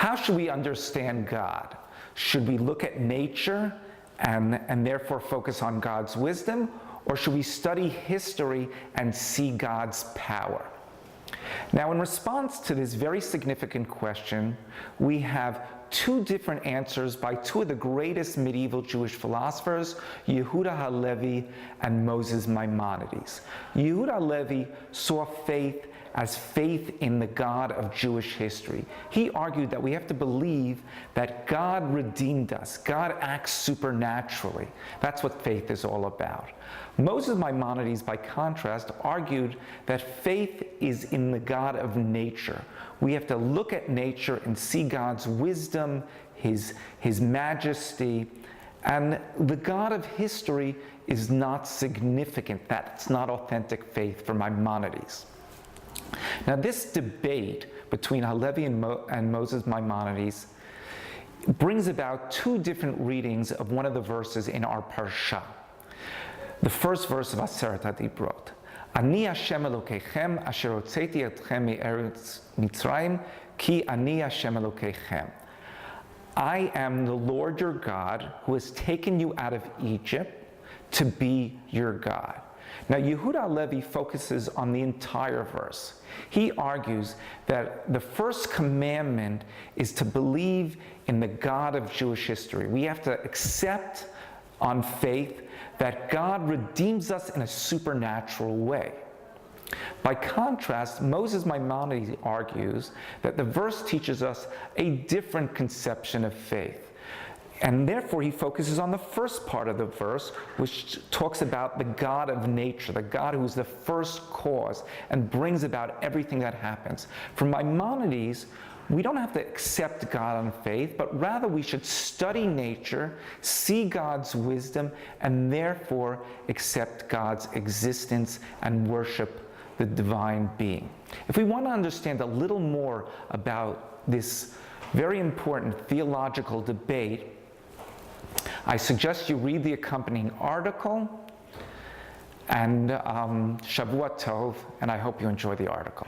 How should we understand God? Should we look at nature and therefore focus on God's wisdom, or should we study history and see God's power? Now, in response to this very significant question, we have two different answers by two of the greatest medieval Jewish philosophers, Yehuda Halevi and Moses Maimonides. Yehuda Halevi saw faith as faith in the God of Jewish history. He argued that we have to believe that God redeemed us. God acts supernaturally. That's what faith is all about. Moses Maimonides, by contrast, argued that faith is in the God of nature. We have to look at nature and see God's wisdom, His majesty, and the God of history is not significant. That's not authentic faith for Maimonides. Now, this debate between Halevi and Moses Maimonides brings about two different readings of one of the verses in our Parsha. The first verse of Aseret HaDibrot. Ani Hashem Elokeichem asher hotzeti etchem me'eretz Mitzrayim ki ani Hashem Elokeichem. I am the Lord your God who has taken you out of Egypt to be your God. Now, Yehuda Halevi focuses on the entire verse. He argues that the first commandment is to believe in the God of Jewish history. We have to accept on faith that God redeems us in a supernatural way. By contrast, Moses Maimonides argues that the verse teaches us a different conception of faith. And therefore, he focuses on the first part of the verse, which talks about the God of nature, the God who is the first cause and brings about everything that happens. For Maimonides, we don't have to accept God on faith, but rather we should study nature, see God's wisdom, and therefore accept God's existence and worship the divine being. If we want to understand a little more about this very important theological debate, I suggest you read the accompanying article, and Shavua Tov, and I hope you enjoy the article.